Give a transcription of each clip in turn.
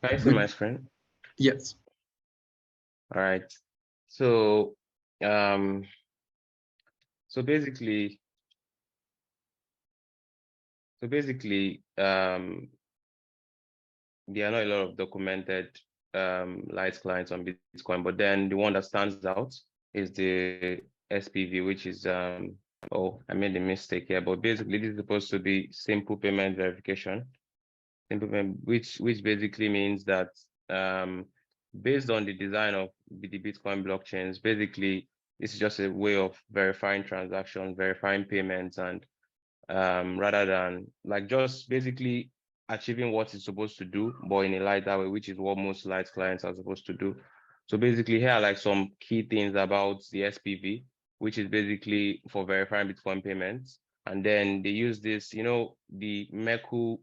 Can you see my screen? Yes. All right. So, um, so basically, there are not a lot of documented light clients on Bitcoin, but then the one that stands out is the SPV, which is oh, I made a mistake here, but basically this is supposed to be simple payment verification. Simple payment, which basically means that based on the design of the Bitcoin blockchains, basically this is just a way of verifying transactions, verifying payments, and rather than like just basically achieving what it's supposed to do, but in a lighter way, which is what most light clients are supposed to do. So basically here are like some key things about the SPV, which is basically for verifying Bitcoin payments. And then they use this, you know, the Meku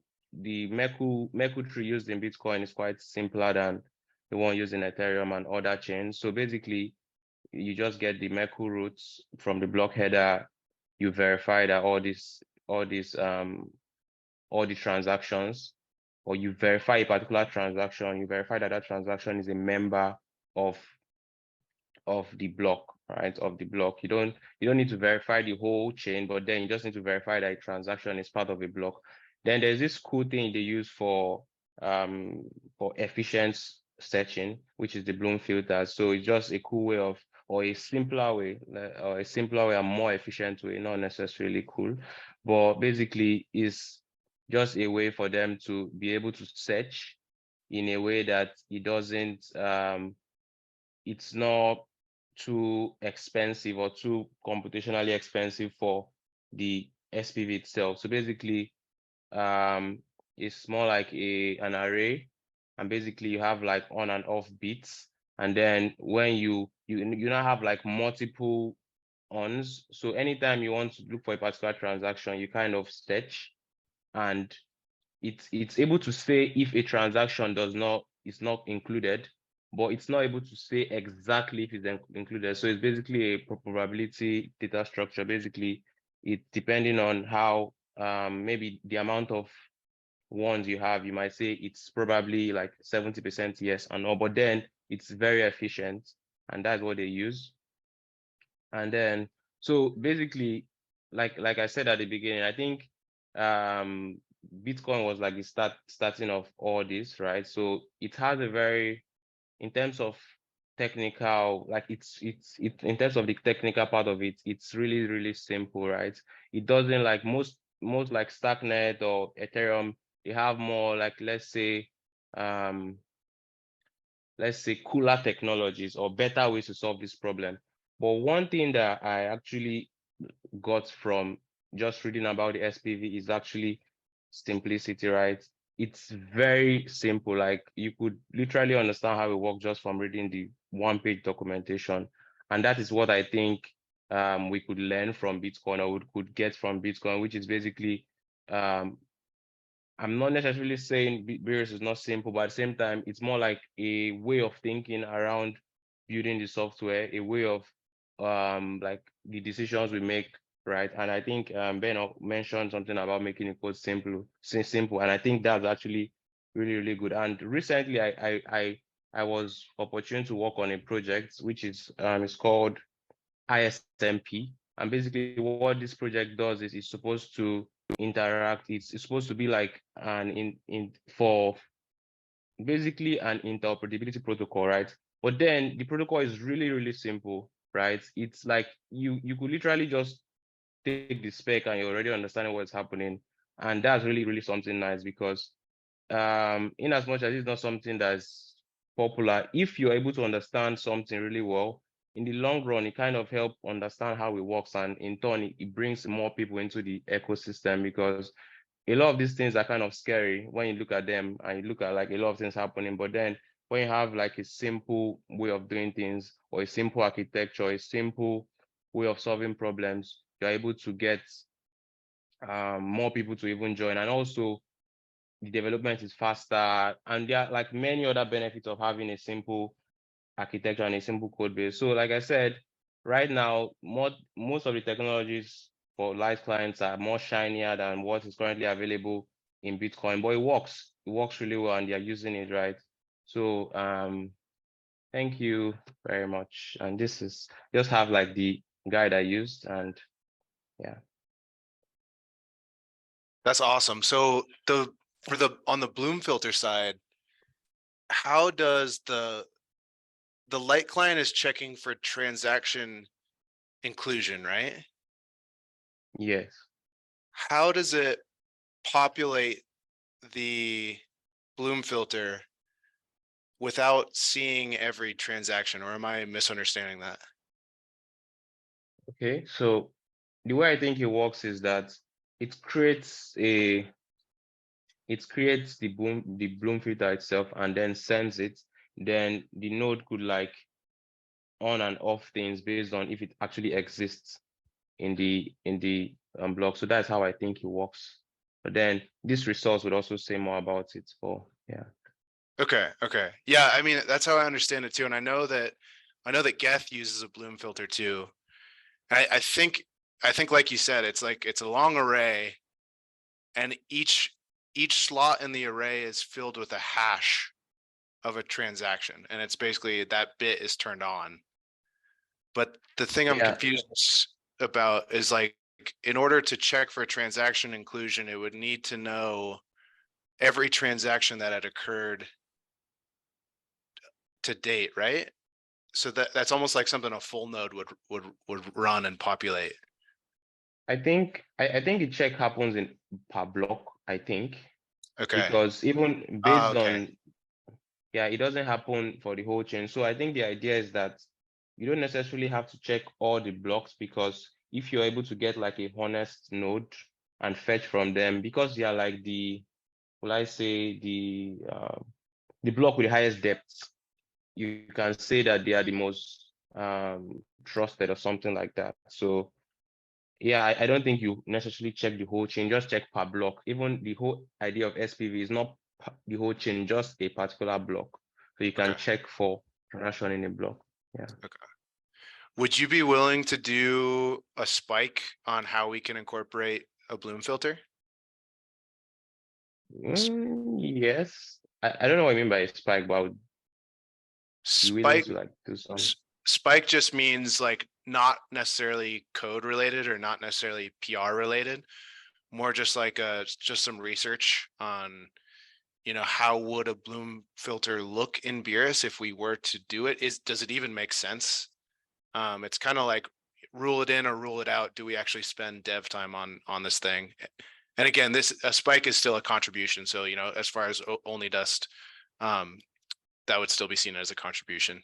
tree used in Bitcoin is quite simpler than the one used in Ethereum and other chains. So basically, you just get the Meku roots from the block header. You verify that all the transactions, or you verify a particular transaction, you verify that that transaction is a member of the block, right? Of the block. You don't need to verify the whole chain, but then you just need to verify that a transaction is part of a block. Then there's this cool thing they use for efficient searching, which is the Bloom filter. So it's just a cool way of, or a simpler way, a more efficient way, not necessarily cool, but basically is just a way for them to be able to search in a way that it doesn't it's not too expensive or too computationally expensive for the SPV itself. So basically, it's more like an array, and basically you have like on and off bits, and then when you now have like multiple ons. So anytime you want to look for a particular transaction, you kind of search, and it's able to say if a transaction is not included, but it's not able to say exactly if it's included. So it's basically a probability data structure. Basically, it's depending on how maybe the amount of ones you have, you might say it's probably like 70% yes and no, but then it's very efficient, and that's what they use. And then so basically, like I said at the beginning, I think Bitcoin was like the starting of all this, right? So it has a very, in terms of technical, like it's in terms of the technical part of it, it's really, really simple, right? It doesn't like most like Stacknet or Ethereum, they have more like, um let's say cooler technologies or better ways to solve this problem. But one thing that I actually got from just reading about the SPV is actually simplicity, right? It's very simple. Like you could literally understand how it works just from reading the one-page documentation. And that is what I think we could learn from Bitcoin, or we could get from Bitcoin, which is basically, I'm not necessarily saying Beerus is not simple, but at the same time, it's more like a way of thinking around building the software, a way of like the decisions we make, right? And I think Ben mentioned something about making it code simple, and I think that's actually really, really good. And recently, I was opportune to work on a project which is it's called ISMP, and basically what this project does is it's supposed to interact. It's supposed to be like an in for basically an interoperability protocol, right? But then the protocol is really, really simple, right? It's like you could literally just take the spec and you're already understanding what's happening. And that's really, really something nice, because in as much as it's not something that's popular, if you're able to understand something really well, in the long run, it kind of helps understand how it works, and in turn, it brings more people into the ecosystem, because a lot of these things are kind of scary when you look at them and you look at like a lot of things happening. But then when you have like a simple way of doing things, or a simple architecture, a simple way of solving problems, you're able to get more people to even join. And also the development is faster, and there are like many other benefits of having a simple architecture and a simple code base. So like I said, right now, most of the technologies for light clients are more shinier than what is currently available in Bitcoin, but it works really well, and they're using it, right? So thank you very much. And this is just have like the guide I used, and yeah. That's awesome. So on the Bloom filter side, how does the light client is checking for transaction inclusion, right? Yes. How does it populate the Bloom filter without seeing every transaction, or am I misunderstanding that? Okay. So the way I think it works is that it creates a the Bloom filter itself and then sends it. Then the node could like on and off things based on if it actually exists in the block. So that's how I think it works. But then this resource would also say more about it. For yeah. Okay, okay. Yeah, I mean that's how I understand it too. And I know that Geth uses a Bloom filter too. I think like you said, it's a long array, and each slot in the array is filled with a hash of a transaction, and it's basically that bit is turned on. But the thing I'm Yeah, confused about is like, in order to check for transaction inclusion, it would need to know every transaction that had occurred to date, right? So that's almost like something a full node would run and populate. I think the check happens in per block, I think, Okay. because even based Okay. on, yeah, it doesn't happen for the whole chain. So I think the idea is that you don't necessarily have to check all the blocks, because if you're able to get like a honest node and fetch from them, because they are like will I say the block with the highest depth, you can say that they are the most trusted or something like that. So yeah, I don't think you necessarily check the whole chain, just check per block. Even the whole idea of SPV is not the whole chain, just a particular block. So you can Okay. check for transaction in a block. Yeah. Okay. Would you be willing to do a spike on how we can incorporate a Bloom filter? Yes. I don't know what I mean by spike, but I would be willing Spike to like do some. Spike just means like not necessarily code related or not necessarily PR related, more just like just some research on, how would a Bloom filter look in Beerus if we were to do it? Does it even make sense? It's kind of like rule it in or rule it out. Do we actually spend dev time on this thing? And again, a spike is still a contribution. So, as far as only dust, that would still be seen as a contribution.